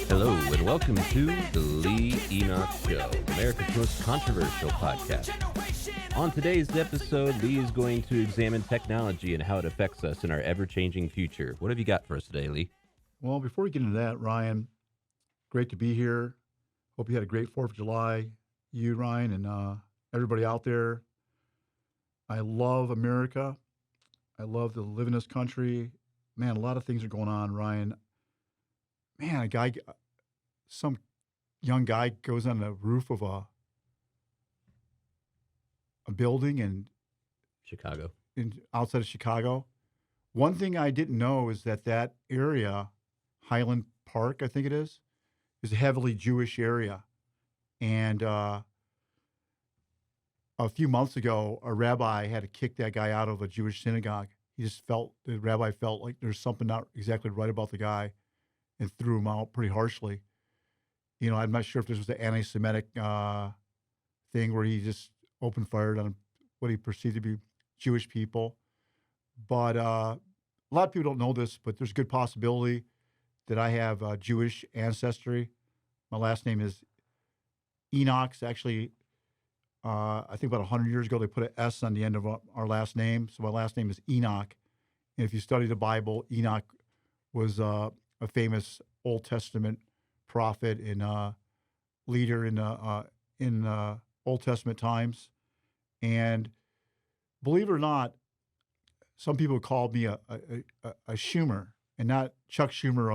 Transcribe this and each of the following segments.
Hello and welcome to the Lee Enochs Show, America's most controversial podcast. On today's episode, Lee is going to examine technology and how it affects us in our ever-changing future. What have you got for us today, Lee? Well, before we get into that, Ryan, great to be here. Hope you had a great 4th of July. You, Ryan, and everybody out there. I love America. I love to live in this country. Man, a lot of things are going on, Ryan. Man, some young guy goes on the roof of a building Chicago. outside of Chicago. One thing I didn't know is that area, Highland Park, I think it is a heavily Jewish area. And a few months ago, a rabbi had to kick that guy out of a Jewish synagogue. The rabbi felt like there's something not exactly right about the guy and threw him out pretty harshly. You know, I'm not sure if this was an anti-Semitic thing where he just opened fired on what he perceived to be Jewish people. But a lot of people don't know this, but there's a good possibility that I have Jewish ancestry. My last name is Enochs. Actually, I think about 100 years ago, they put an S on the end of our last name. So my last name is Enoch. And if you study the Bible, Enoch was a famous Old Testament prophet and leader in Old Testament times. And believe it or not, some people called me a Schumer, and not Chuck Schumer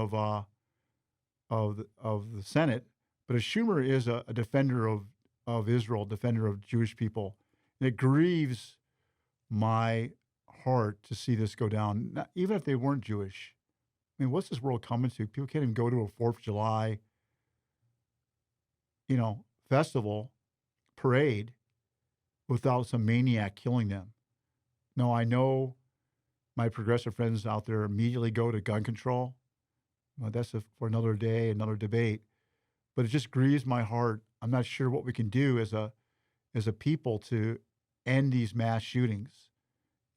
of the Senate, but a Schumer is a defender of Israel, defender of Jewish people. And it grieves my heart to see this go down, even if they weren't Jewish. I mean, what's this world coming to? People can't even go to a 4th of July, festival, parade, without some maniac killing them. No, I know my progressive friends out there immediately go to gun control. Well, that's for another day, another debate. But it just grieves my heart. I'm not sure what we can do as a people to end these mass shootings.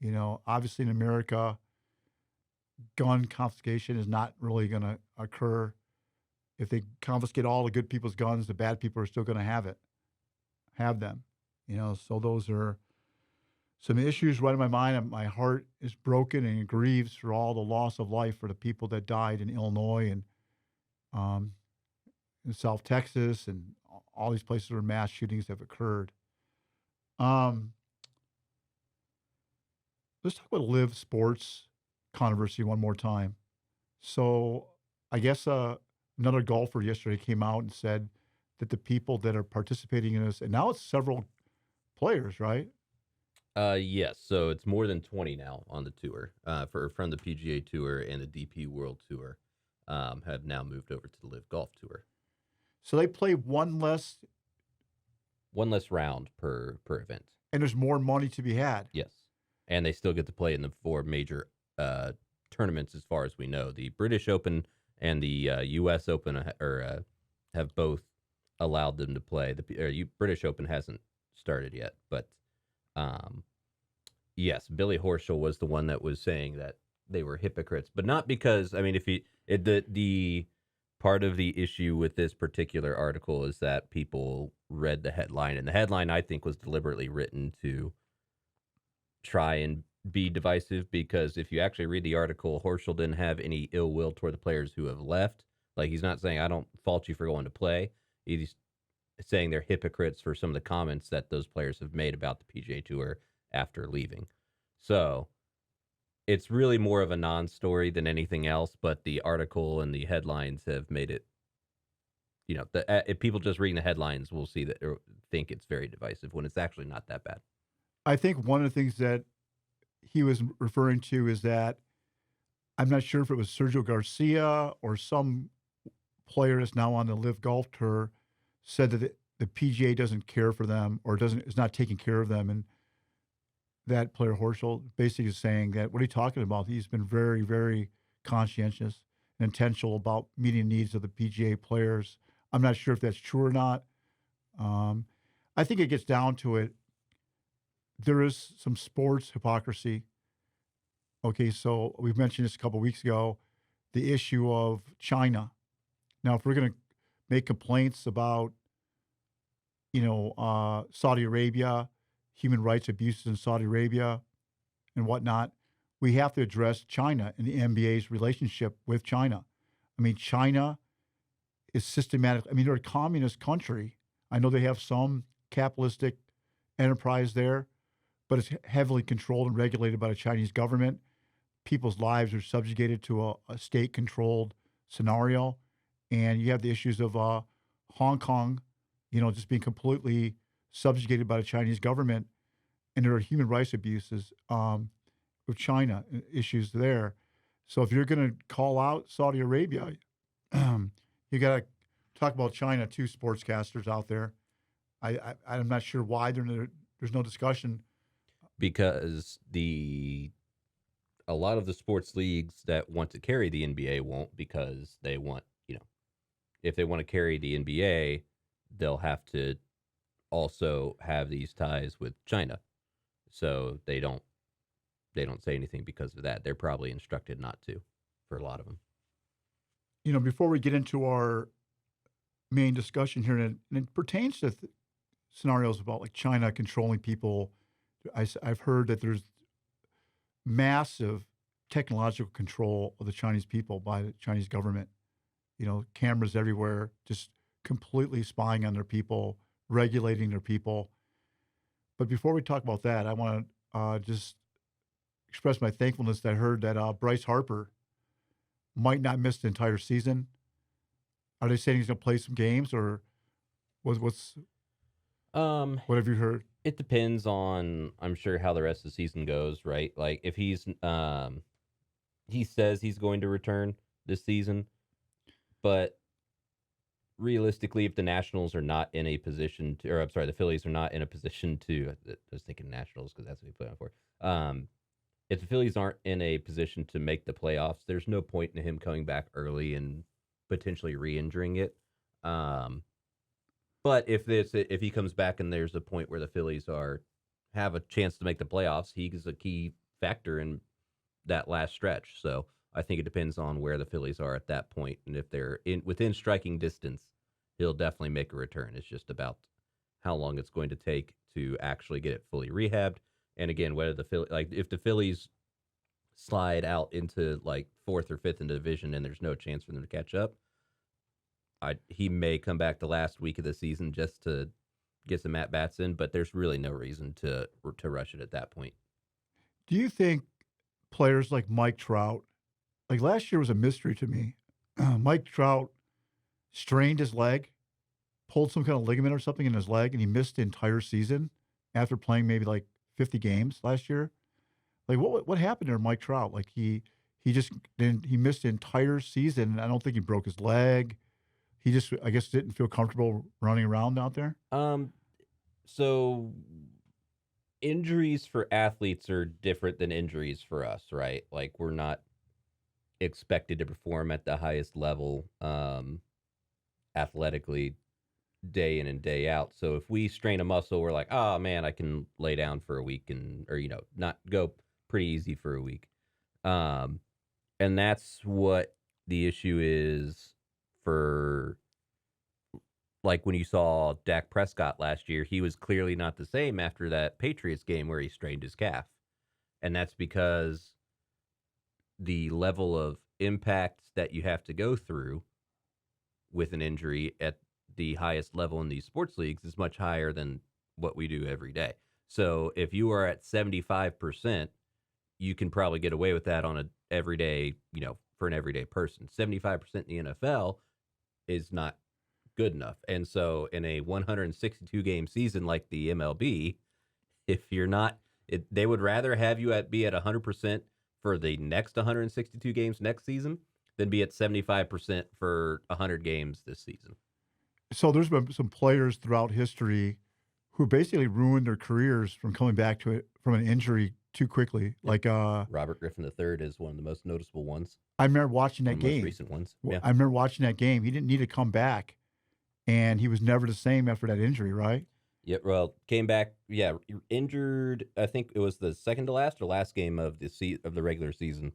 You know, obviously in America, gun confiscation is not really going to occur. If they confiscate all the good people's guns, the bad people are still going to have them. So those are some issues right in my mind. And my heart is broken and it grieves for all the loss of life for the people that died in Illinois and in South Texas and all these places where mass shootings have occurred. Let's talk about live sports controversy one more time. So I guess another golfer yesterday came out and said that the people that are participating in this, and now it's several players, right? Yes. So it's more than 20 now on the tour from the PGA Tour and the DP World Tour have now moved over to the Live Golf Tour. So they play one less round per event. And there's more money to be had. Yes. And they still get to play in the 4 major tournaments as far as we know. The British Open and the U.S. Open have both allowed them to play. The British Open hasn't started yet, but yes, Billy Horschel was the one that was saying that they were hypocrites, but not because, I mean, the part of the issue with this particular article is that people read the headline, and the headline I think was deliberately written to try and be divisive, because if you actually read the article, Horschel didn't have any ill will toward the players who have left. Like, he's not saying, I don't fault you for going to play. He's saying they're hypocrites for some of the comments that those players have made about the PGA Tour after leaving. So it's really more of a non-story than anything else, but the article and the headlines have made it, if people just reading the headlines will see that or think it's very divisive when it's actually not that bad. I think one of the things that he was referring to is that I'm not sure if it was Sergio Garcia or some player that's now on the Live Golf Tour said that the PGA doesn't care for them or is not taking care of them. And that player, Horschel, basically is saying that, what are you talking about? He's been very, very conscientious and intentional about meeting the needs of the PGA players I'm not sure if that's true or not. Um, I think it gets down to it. There is some sports hypocrisy. Okay, so we've mentioned this a couple weeks ago, the issue of China. Now, if we're going to make complaints about, Saudi Arabia, human rights abuses in Saudi Arabia and whatnot, we have to address China and the NBA's relationship with China. I mean, China is systematic. I mean, they're a communist country. I know they have some capitalistic enterprise there, but it's heavily controlled and regulated by the Chinese government. People's lives are subjugated to a state controlled scenario. And you have the issues of Hong Kong, just being completely subjugated by the Chinese government. And there are human rights abuses with China, issues there. So if you're going to call out Saudi Arabia, you got to talk about China too, sportscasters out there. I'm not sure why there's no discussion. Because a lot of the sports leagues that want to carry the NBA won't, because they want, if they want to carry the NBA, they'll have to also have these ties with China. So they don't say anything because of that. They're probably instructed not to for a lot of them. Before we get into our main discussion here, and it pertains to scenarios about like China controlling people. I've heard that there's massive technological control of the Chinese people by the Chinese government. Cameras everywhere, just completely spying on their people, regulating their people. But before we talk about that, I want to just express my thankfulness that I heard that Bryce Harper might not miss the entire season. Are they saying he's going to play some games, or what have you heard? It depends on, I'm sure, how the rest of the season goes, right? Like if he says he's going to return this season, but realistically, if the Nationals are not in a position to, or I'm sorry, the Phillies are not in a position to, I was thinking Nationals because that's what we play on for. If the Phillies aren't in a position to make the playoffs, there's no point in him coming back early and potentially re-injuring it. But if he comes back and there's a point where the Phillies have a chance to make the playoffs, he's a key factor in that last stretch. So I think it depends on where the Phillies are at that point, and if they're within striking distance, he'll definitely make a return. It's just about how long it's going to take to actually get it fully rehabbed. And again, whether if the Phillies slide out into like fourth or fifth in the division and there's no chance for them to catch up, he may come back the last week of the season just to get some at bats in. But there's really no reason to rush it at that point. Do you think players like Mike Trout, like last year was a mystery to me. Mike Trout strained his leg, pulled some kind of ligament or something in his leg, and he missed the entire season after playing maybe like 50 games last year. Like what happened to Mike Trout? Like he missed the entire season. I don't think he broke his leg. He just, I guess, didn't feel comfortable running around out there. So injuries for athletes are different than injuries for us, right? Like we're not expected to perform at the highest level athletically day in and day out. So if we strain a muscle, we're like, oh man, I can lay down for a week or not go pretty easy for a week. And that's what the issue is for, like when you saw Dak Prescott last year, he was clearly not the same after that Patriots game where he strained his calf. And that's because the level of impact that you have to go through with an injury at the highest level in these sports leagues is much higher than what we do every day. So if you are at 75%, you can probably get away with that on an everyday, for an everyday person. 75% in the NFL is not good enough. And so in a 162 game season like the MLB, if you're not, they would rather have you be at 100% for the next 162 games next season than be at 75% for 100 games this season. So there's been some players throughout history who basically ruined their careers from coming back to it from an injury too quickly. Like Robert Griffin III is one of the most noticeable ones. I remember watching that One of the game. most recent ones. Yeah. I remember watching that game. He didn't need to come back. and he was never the same after that injury, right? Yeah, well, came back. Yeah, injured. I think it was the second to last or last game of the regular season.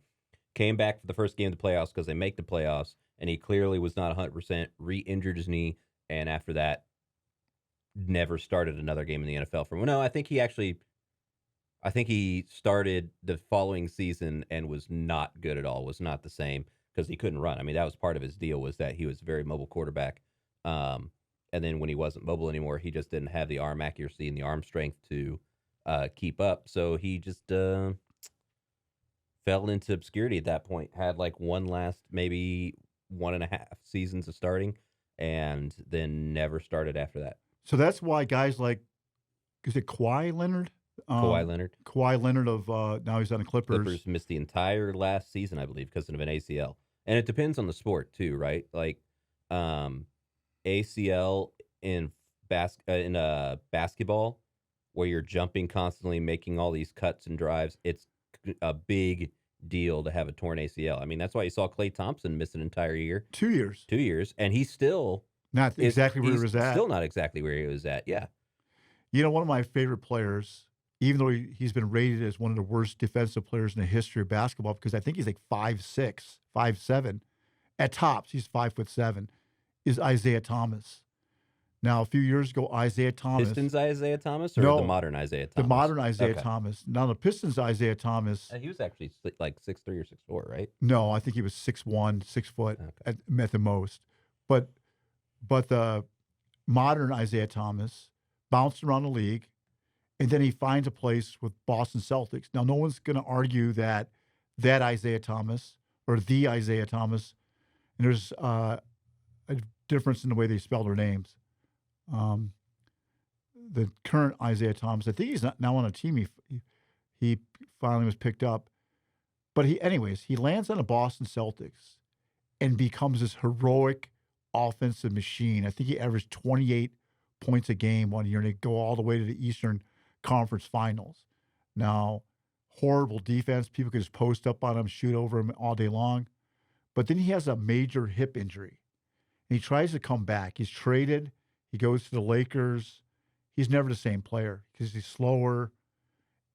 Came back for the first game of the playoffs because they make the playoffs, and he clearly was not 100%. Re-injured his knee, and after that, never started another game in the NFL. From no, I think he started the following season and was not good at all. Was not the same because he couldn't run. I mean, that was part of his deal was that he was a very mobile quarterback. Um, and then when he wasn't mobile anymore, he just didn't have the arm accuracy and the arm strength to keep up. So he just fell into obscurity at that point. Had like one last maybe 1.5 seasons of starting, and then never started after that. So that's why guys like, is it Kawhi Leonard? Kawhi Leonard, Kawhi Leonard of now he's on the Clippers. Clippers missed the entire last season, I believe, because of an ACL. And it depends on the sport too, right? Like um, ACL in basketball, where you're jumping constantly, making all these cuts and drives. It's a big deal to have a torn ACL. I mean, that's why you saw Klay Thompson miss an entire year, 2 years, 2 years, and he still not is. exactly where he He's was at. still not exactly where he was at. Yeah, You know, one of my favorite players, even though he's been rated as one of the worst defensive players in the history of basketball, because I think he's like 5'6", 5'7". At tops, he's 5'7", is Isaiah Thomas. Now, a few years ago, Isaiah Thomas, Pistons Isaiah Thomas or the no, modern Isaiah the Thomas. modern Isaiah Okay, Thomas. Now, the Pistons Isaiah Thomas, he was actually like 6'3" or 6'4", right? no, I think he was 6'1", 6 foot Okay. at the most. But the modern Isaiah Thomas bounced around the league, and then he finds a place with Boston Celtics. Now, no one's going to argue that Isaiah Thomas or the Isaiah Thomas, and there's a difference in the way they spell their names. Um, the current Isaiah Thomas, I think he's not now on a team. He finally was picked up, but he lands on the Boston Celtics and becomes this heroic offensive machine. I think he averaged 28 points a game 1 year, and they go all the way to the Eastern Conference Finals. Now, horrible defense. People could just post up on him, shoot over him all day long. But then he has a major hip injury. And he tries to come back. He's traded. He goes to the Lakers. He's never the same player because he's slower.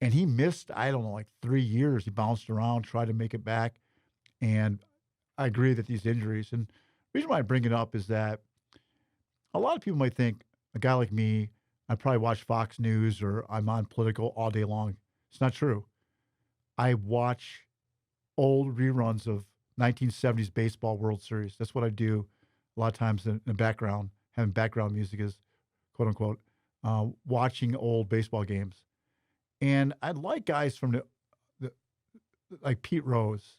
And he missed, I don't know, like 3 years. He bounced around, tried to make it back. And I agree that these injuries, and the reason why I bring it up is that a lot of people might think a guy like me, I probably watch Fox News or I'm on political all day long. It's not true. I watch old reruns of 1970s baseball World Series. That's what I do a lot of times in the background, having background music is quote unquote, watching old baseball games. And I like guys from the like Pete Rose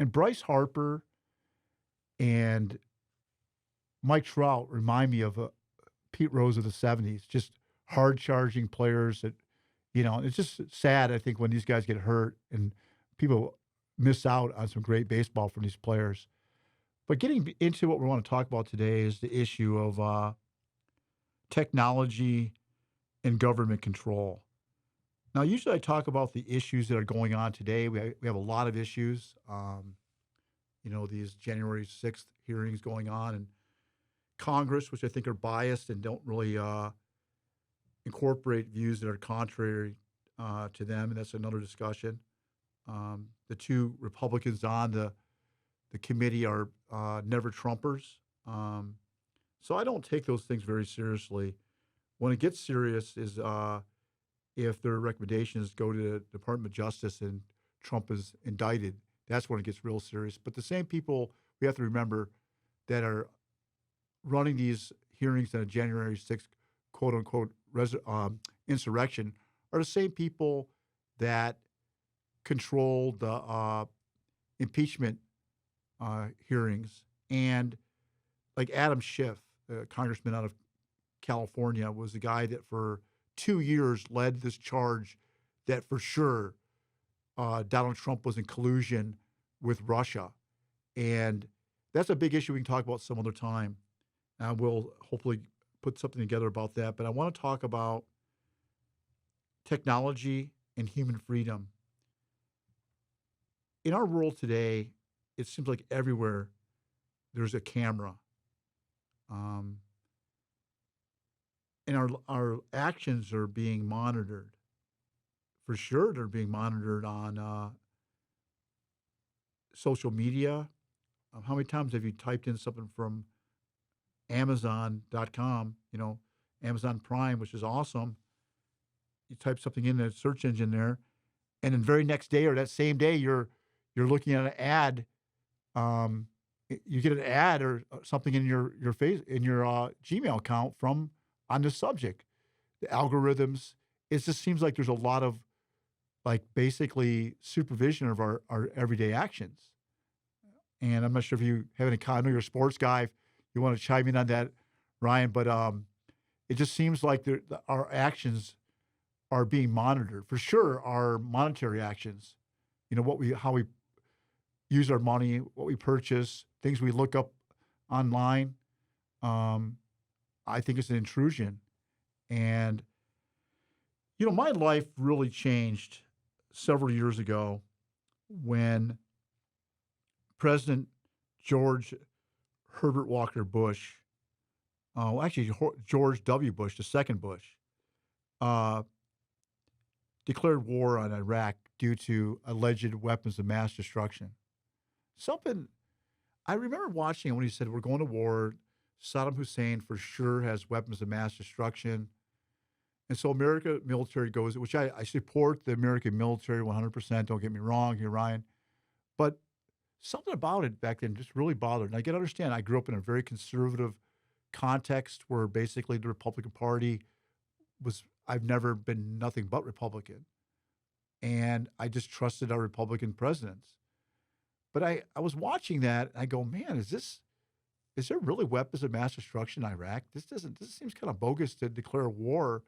and Bryce Harper and Mike Trout remind me of Pete Rose of the 70s, just hard charging players that, it's just sad, I think, when these guys get hurt and people miss out on some great baseball from these players. But getting into what we want to talk about today is the issue of technology and government control. Now, usually I talk about the issues that are going on today. We have a lot of issues. These January 6th hearings going on in Congress, which I think are biased and don't really incorporate views that are contrary to them, and that's another discussion. The two Republicans on the committee are never Trumpers. So I don't take those things very seriously. When it gets serious is if their recommendations go to the Department of Justice and Trump is indicted. That's when it gets real serious. But the same people we have to remember that are running these hearings on a January 6th, quote unquote, insurrection are the same people that control the impeachment hearings. And like Adam Schiff, a congressman out of California, was the guy that for 2 years led this charge that for sure Donald Trump was in collusion with Russia. And that's a big issue we can talk about some other time. And we'll hopefully put something together about that. But I want to talk about technology and human freedom. In our world today, it seems like everywhere there's a camera. and our actions are being monitored. For sure, they're being monitored on social media. How many times have you typed in something from Amazon.com, Amazon Prime, which is awesome? You type something in the search engine there, and then very next day or that same day, you're looking at an ad. You get an ad or something in your face in your Gmail account from on this subject. The algorithms. It just seems like there's a lot of like basically supervision of our everyday actions. And I'm not sure if you have any comment. I know you're a sports guy. If you want to chime in on that, Ryan, but it just seems like our actions are being monitored. For sure, our monetary actions, how we use our money, what we purchase, things we look up online. I think it's an intrusion. And, my life really changed several years ago when President George Herbert Walker Bush, George W. Bush, the second Bush, uh, declared war on Iraq due to alleged weapons of mass destruction. Something I remember watching when he said, "We're going to war. Saddam Hussein for sure has weapons of mass destruction." And so America military goes, which I support the American military 100%. Don't get me wrong here, Ryan. But something about it back then just really bothered. And I can understand. I grew up in a very conservative context where basically the Republican Party I've never been nothing but Republican. And I just trusted our Republican presidents. But I was watching that and I go, man, is there really weapons of mass destruction in Iraq? This seems kind of bogus to declare war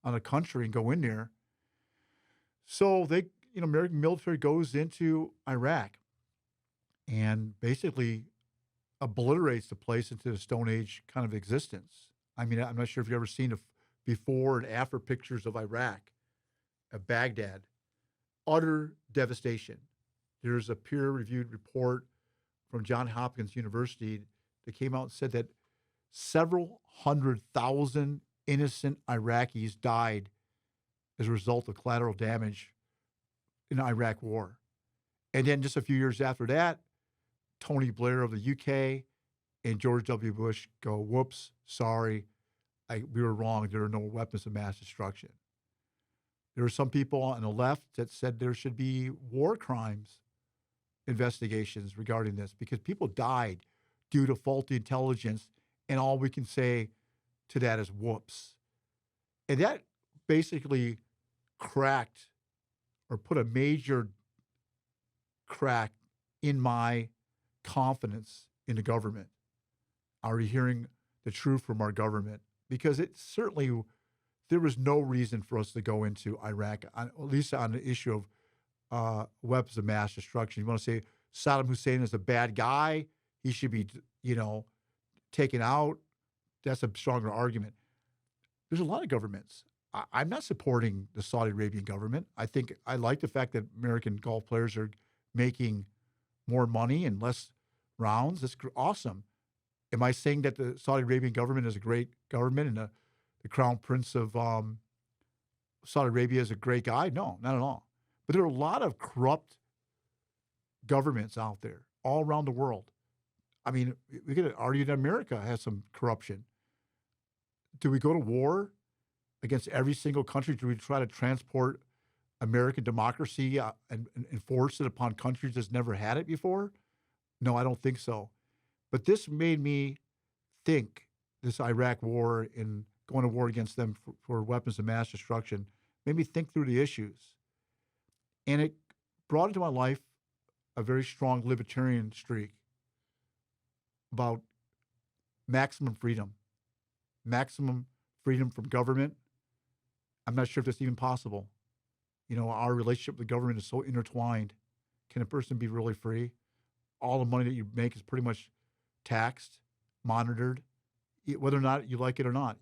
on a country and go in there. So American military goes into Iraq and basically obliterates the place into the Stone Age kind of existence. I mean, I'm not sure if you've ever seen the before and after pictures of Iraq, of Baghdad. Utter devastation. There's a peer-reviewed report from Johns Hopkins University that came out and said that several 100,000 innocent Iraqis died as a result of collateral damage in the Iraq war. And then just a few years after that, Tony Blair of the UK and George W. Bush go, whoops, sorry, we were wrong. There are no weapons of mass destruction. There are some people on the left that said there should be war crimes investigations regarding this because people died due to faulty intelligence, and all we can say to that is whoops. And that basically cracked or put a major crack in my confidence in the government. Already hearing the truth from our government, because there was no reason for us to go into Iraq, at least on the issue of weapons of mass destruction. You want to say Saddam Hussein is a bad guy, he should be, taken out. That's a stronger argument. There's a lot of governments. I'm not supporting the Saudi Arabian government. I like the fact that American golf players are making more money and less rounds. That's awesome. Am I saying that the Saudi Arabian government is a great government and the Crown Prince of Saudi Arabia is a great guy? No, not at all. But there are a lot of corrupt governments out there all around the world. I mean, we could argue that America has some corruption. Do we go to war against every single country? Do we try to transport American democracy and enforce it upon countries that's never had it before? No, I don't think so. But this made me think, this Iraq war and going to war against them for weapons of mass destruction, made me think through the issues. And it brought into my life a very strong libertarian streak about maximum freedom from government. I'm not sure if that's even possible. Our relationship with the government is so intertwined. Can a person be really free? All the money that you make is pretty much taxed, monitored, whether or not you like it or not.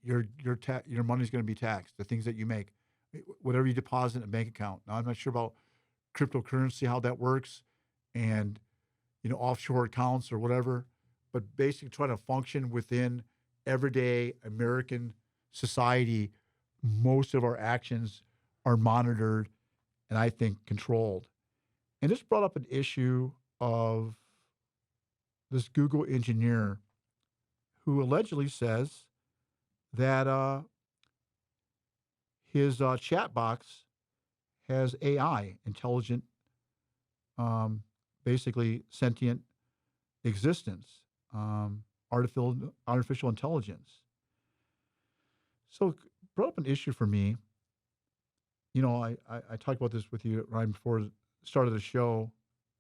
Your money is going to be taxed. The things that you make, whatever you deposit in a bank account. Now, I'm not sure about cryptocurrency, how that works, and offshore accounts or whatever. But basically, trying to function within everyday American society, most of our actions are monitored and I think controlled. And this brought up an issue of this Google engineer who allegedly says that his chat box has AI, intelligent, um, basically sentient existence, artificial intelligence. So it brought up an issue for me. You know, I talked about this with you, Ryan, before the start of the show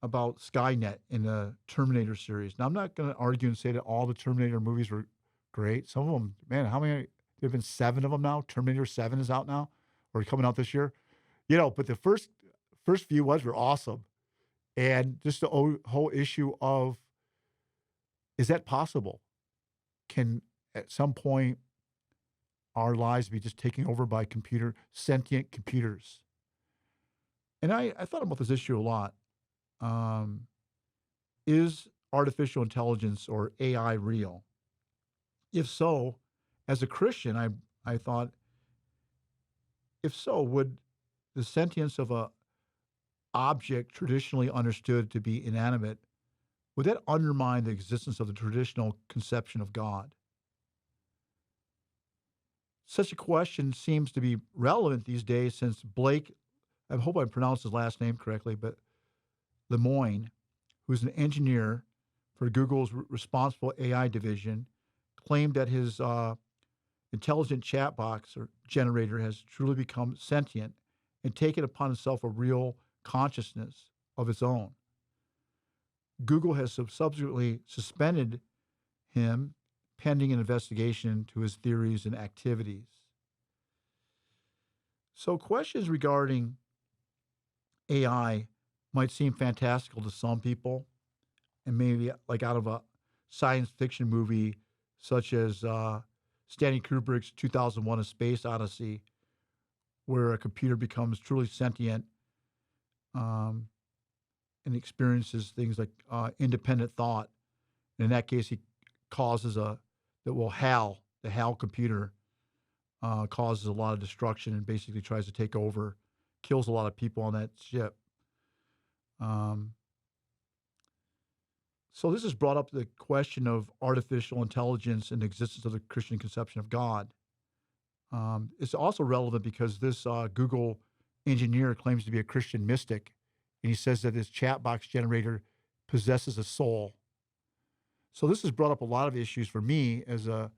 about Skynet in the Terminator series. Now, I'm not going to argue and say that all the Terminator movies were great. Some of them, man, how many? There have been 7 of them now. Terminator 7 is out now, or coming out this year. You know, but the first few ones were awesome, and just the whole issue of, is that possible? Can at some point our lives be just taken over by sentient computers? And I thought about this issue a lot. Um, is artificial intelligence or AI real? If so, as a Christian, I thought, if so, would the sentience of a object traditionally understood to be inanimate, would that undermine the existence of the traditional conception of God? Such a question seems to be relevant these days since Blake, I hope I pronounced his last name correctly, but Lemoine, who's an engineer for Google's responsible AI division, claimed that his intelligent chat box or generator has truly become sentient and taken upon itself a real consciousness of its own. Google has subsequently suspended him pending an investigation into his theories and activities. So, questions regarding AI might seem fantastical to some people, and maybe like out of a science fiction movie such as Stanley Kubrick's 2001: A Space Odyssey, where a computer becomes truly sentient um, and experiences things like independent thought. And in that case, he causes the HAL computer causes a lot of destruction and basically tries to take over, kills a lot of people on that ship. Um, so this has brought up the question of artificial intelligence and the existence of the Christian conception of God. It's also relevant because this Google engineer claims to be a Christian mystic, and he says that his chat box generator possesses a soul. So this has brought up a lot of issues for me as a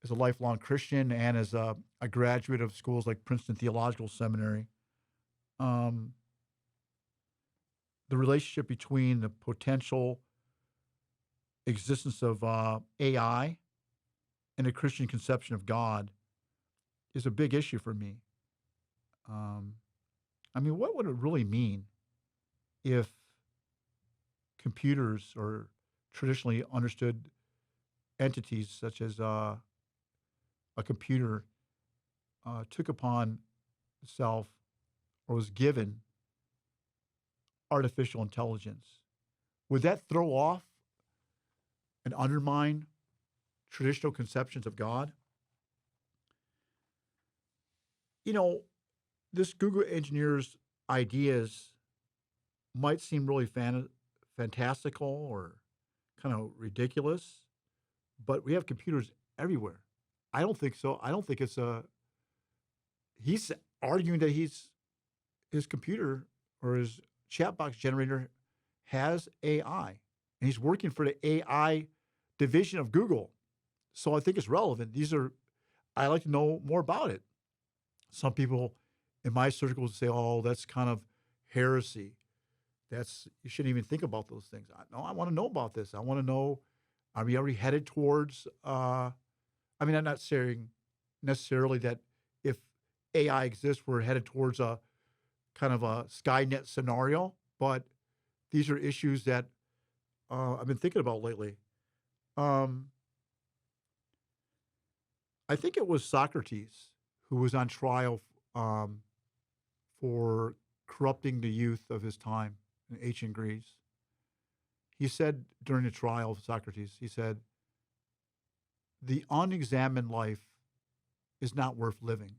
lifelong Christian and as a graduate of schools like Princeton Theological Seminary. The relationship between the potential existence of AI and the Christian conception of God is a big issue for me. I mean, what would it really mean if computers or traditionally understood entities such as a computer took upon itself or was given artificial intelligence? Would that throw off and undermine traditional conceptions of God? You know, this Google engineer's ideas might seem really fantastical or kind of ridiculous, but we have computers everywhere. I don't think so. I don't think it's a. He's arguing that his computer or his chat box generator has AI, and he's working for the AI division of Google. So I think it's relevant. I like to know more about it. Some people in my circles say, "Oh, that's kind of heresy. You shouldn't even think about those things." No, I want to know about this. I want to know, are we already headed towards? I mean, I'm not saying necessarily that if AI exists, we're headed towards a kind of a Skynet scenario, but these are issues that I've been thinking about lately. Um, I think it was Socrates who was on trial for corrupting the youth of his time in ancient Greece. He said during the trial of Socrates, he said, the unexamined life is not worth living.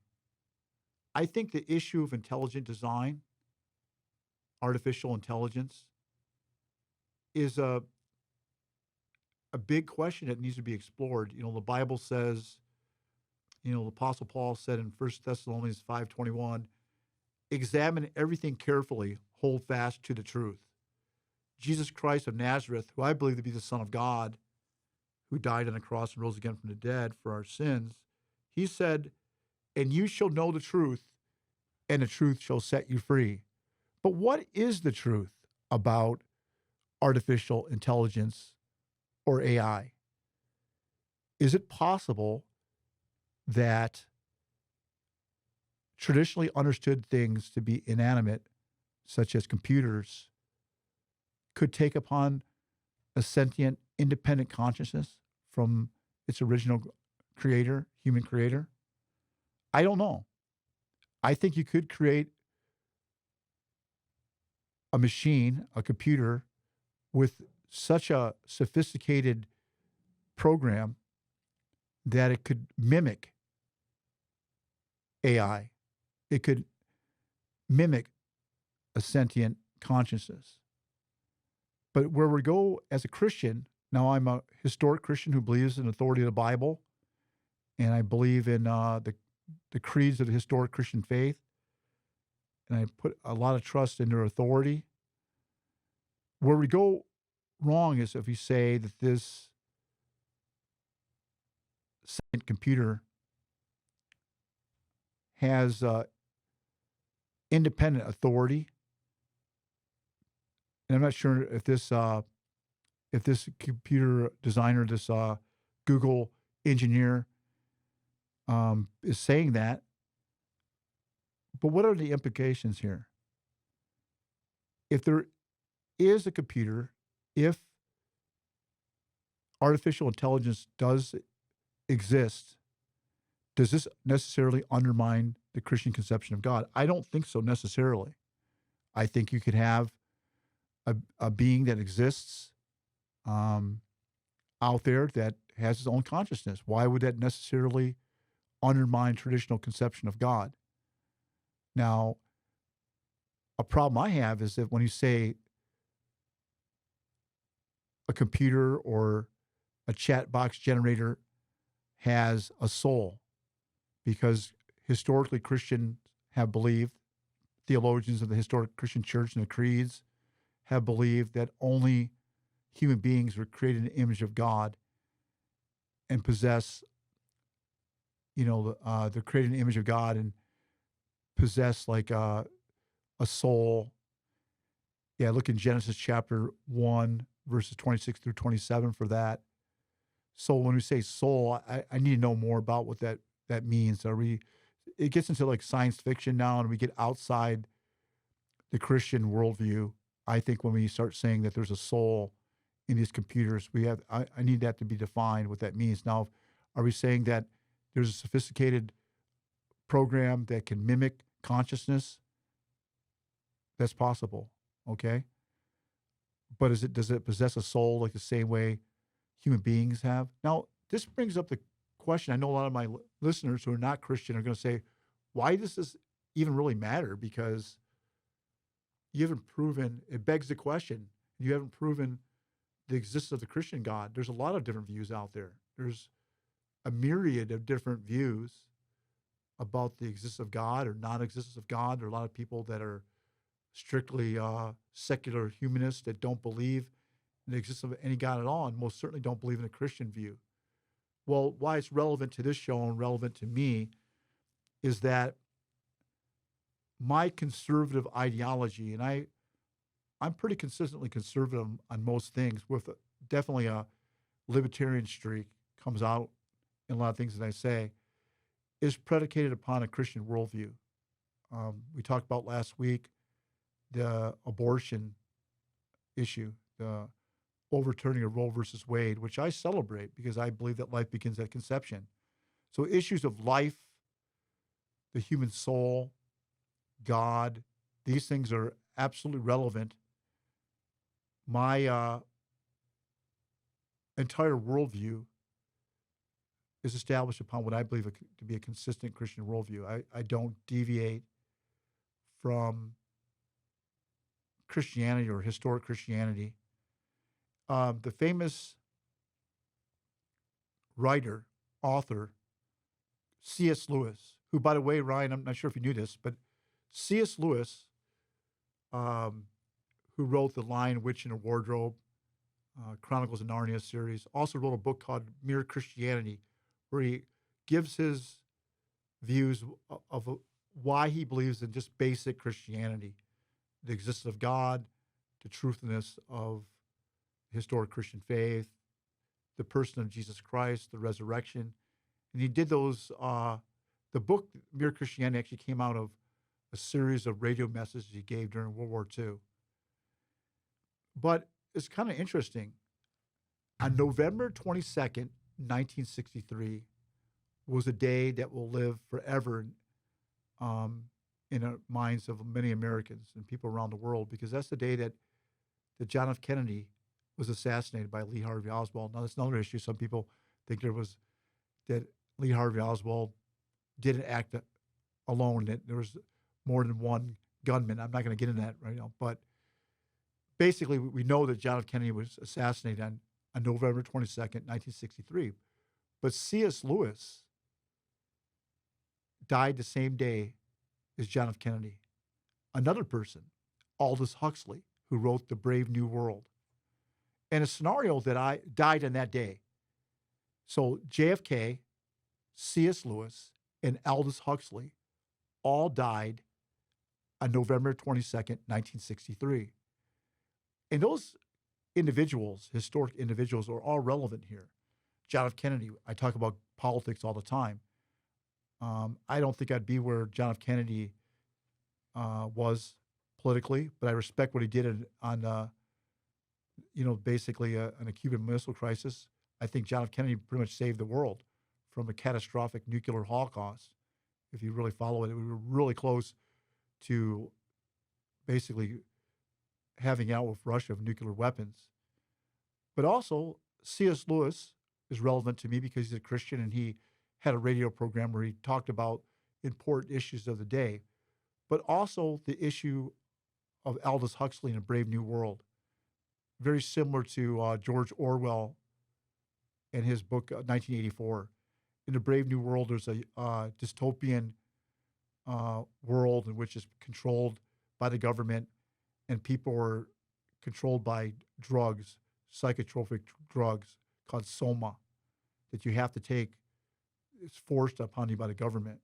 I think the issue of intelligent design, artificial intelligence, is a big question that needs to be explored. The Bible says, the Apostle Paul said in 1 Thessalonians 5:21, examine everything carefully, hold fast to the truth. Jesus Christ of Nazareth, who I believe to be the Son of God, who died on the cross and rose again from the dead for our sins, he said, and you shall know the truth, and the truth shall set you free. But what is the truth about artificial intelligence or AI? Is it possible that traditionally understood things to be inanimate, such as computers, could take upon a sentient, independent consciousness from its original creator, human creator? I don't know. I think you could create a machine, a computer, with such a sophisticated program that it could mimic AI. It could mimic a sentient consciousness. But where we go as a Christian, now I'm a historic Christian who believes in the authority of the Bible, and I believe in the creeds of the historic Christian faith, and I put a lot of trust in their authority. Where we go wrong is if we say that this sentient computer has independent authority, and I'm not sure if this computer designer, this Google engineer, is saying that. But what are the implications here? If there is a computer, if artificial intelligence does exist, does this necessarily undermine the Christian conception of God? I don't think so necessarily. I think you could have a being that exists out there that has its own consciousness. Why would that necessarily undermine traditional conception of God? Now, a problem I have is that when you say a computer or a chat box generator has a soul, because historically Christians have believed, theologians of the historic Christian church and the creeds have believed that only human beings were created in the image of God and possess, they're created in the image of God and possess like a soul. Yeah, look in Genesis chapter 1, verses 26 through 27 for that. So when we say soul, I need to know more about what that means. It gets into like science fiction now, and we get outside the Christian worldview. I think when we start saying that there's a soul in these computers, I need that to be defined, what that means. Now, are we saying that there's a sophisticated program that can mimic consciousness? That's possible, okay? But does it possess a soul like the same way human beings have? Now, this brings up the question. I know a lot of my listeners who are not Christian are going to say, why does this even really matter? Because you haven't proven, it begs the question, you haven't proven the existence of the Christian God. There's a lot of different views out there. There's a myriad of different views about the existence of God or non-existence of God. There are a lot of people that are strictly secular humanists that don't believe in the existence of any God at all, and most certainly don't believe in a Christian view. Well, why it's relevant to this show and relevant to me is that my conservative ideology, and I'm pretty consistently conservative on most things, with definitely a libertarian streak comes out in a lot of things that I say, is predicated upon a Christian worldview. We talked about last week the abortion issue, the overturning of Roe versus Wade, which I celebrate because I believe that life begins at conception. So issues of life, the human soul, God, these things are absolutely relevant. My entire worldview is established upon what I believe to be a consistent Christian worldview. I don't deviate from Christianity or historic Christianity. The famous writer, author, C.S. Lewis, who, by the way, Ryan, I'm not sure if you knew this, but C.S. Lewis, um, who wrote The Lion, Witch, and the Wardrobe, Chronicles of Narnia series, also wrote a book called Mere Christianity, where he gives his views of why he believes in just basic Christianity, the existence of God, the truthfulness of historic Christian faith, the person of Jesus Christ, the resurrection. And he did those. The book Mere Christianity actually came out of a series of radio messages he gave during World War II. But it's kind of interesting. On November 22nd, 1963, was a day that will live forever in the minds of many Americans and people around the world, because that's the day that John F. Kennedy was assassinated by Lee Harvey Oswald. Now, that's another issue. Some people think that Lee Harvey Oswald didn't act alone, that there was more than one gunman. I'm not going to get into that right now. But basically, we know that John F. Kennedy was assassinated on November 22nd, 1963. But C.S. Lewis died the same day as John F. Kennedy. Another person, Aldous Huxley, who wrote The Brave New World. And a scenario that I died on that day. So JFK, C.S. Lewis, and Aldous Huxley all died on November 22nd, 1963. And those individuals, historic individuals, are all relevant here. John F. Kennedy, I talk about politics all the time. I don't think I'd be where John F. Kennedy was politically, but I respect what he did on basically on a Cuban Missile Crisis. I think John F. Kennedy pretty much saved the world from a catastrophic nuclear holocaust. If you really follow it, we were really close to basically having out with Russia of nuclear weapons. But also, C.S. Lewis is relevant to me because he's a Christian and he had a radio program where he talked about important issues of the day, but also the issue of Aldous Huxley in A Brave New World. Very similar to George Orwell and his book 1984. In A Brave New World, there's a dystopian world in which is controlled by the government, and people are controlled by drugs, psychotropic drugs called soma, that you have to take. It's forced upon you by the government.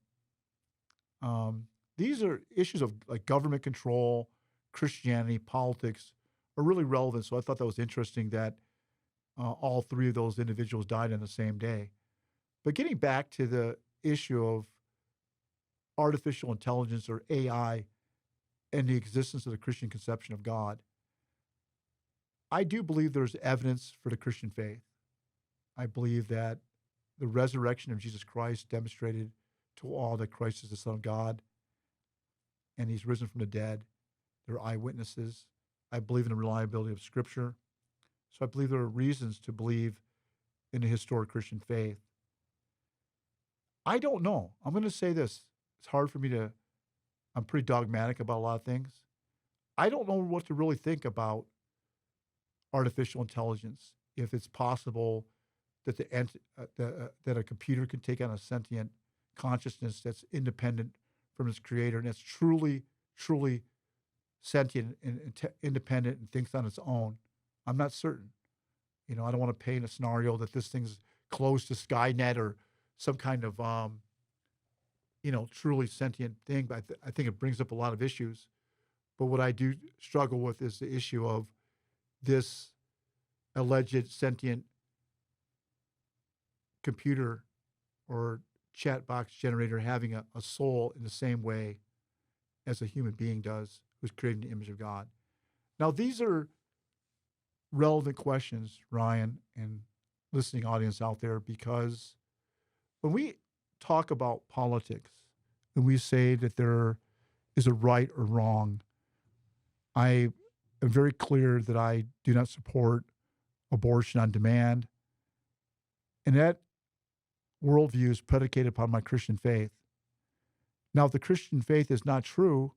These are issues of like government control, Christianity, politics are really relevant. So I thought that was interesting that all three of those individuals died on the same day. But getting back to the issue of artificial intelligence or AI and the existence of the Christian conception of God, I do believe there's evidence for the Christian faith. I believe that the resurrection of Jesus Christ demonstrated to all that Christ is the Son of God and he's risen from the dead. There are eyewitnesses. I believe in the reliability of Scripture. So I believe there are reasons to believe in the historic Christian faith. I don't know. I'm going to say this. It's hard for me to, I'm pretty dogmatic about a lot of things. I don't know what to really think about artificial intelligence, if it's possible that that a computer can take on a sentient consciousness that's independent from its creator and that's truly, truly sentient and independent and thinks on its own. I'm not certain. I don't want to paint a scenario that this thing's close to Skynet or some kind of, truly sentient thing. But I think it brings up a lot of issues. But what I do struggle with is the issue of this alleged sentient computer or chat box generator having a soul in the same way as a human being does, who's created in the image of God. Now, these are relevant questions, Ryan, and listening audience out there, because when we talk about politics and we say that there is a right or wrong, I am very clear that I do not support abortion on demand. And that worldview is predicated upon my Christian faith. Now, if the Christian faith is not true,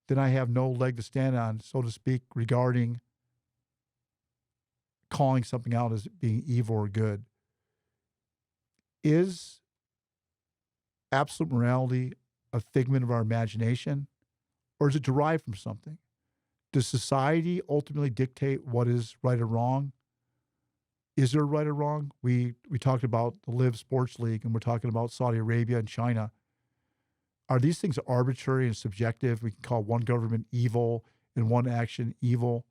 then I have no leg to stand on, so to speak, regarding calling something out as being evil or good. Is absolute morality a figment of our imagination, or is it derived from something? Does society ultimately dictate what is right or wrong? Is there right or wrong? We talked about the Live Sports League, and we're talking about Saudi Arabia and China. Are these things arbitrary and subjective? We can call one government evil and one action evil.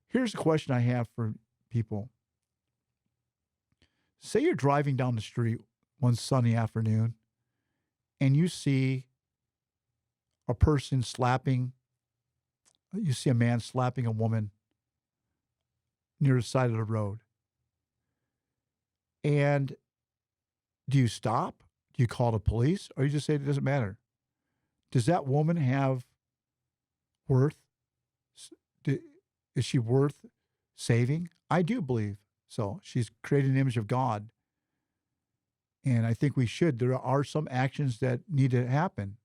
Here's a question I have for people. Say you're driving down the street one sunny afternoon and you see a person you see a man slapping a woman near the side of the road. And do you stop? Do you call the police? Or you just say it doesn't matter? Does that woman have worth? Is she worth saving? I do believe so. She's created an image of God. And I think we should. There are some actions that need to happen.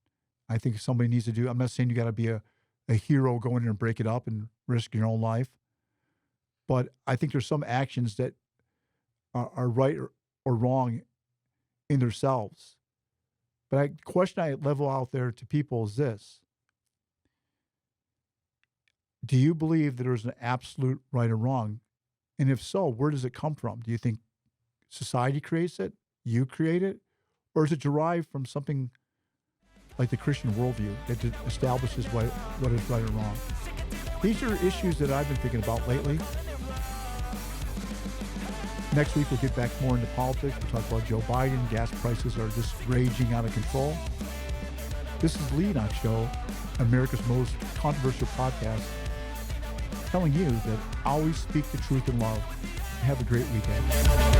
I think somebody needs to do. I'm not saying you got to be a hero, go in there and break it up and risk your own life. But I think there's some actions that are right or wrong in themselves. But the question I level out there to people is this. Do you believe that there's an absolute right or wrong? And if so, where does it come from? Do you think society creates it? You create it? Or is it derived from something like the Christian worldview that establishes what is right or wrong? These are issues that I've been thinking about lately. Next week, we'll get back more into politics. We'll talk about Joe Biden. Gas prices are just raging out of control. This is the Enochs Show, America's most controversial podcast, telling you that always speak the truth in love. Have a great weekend.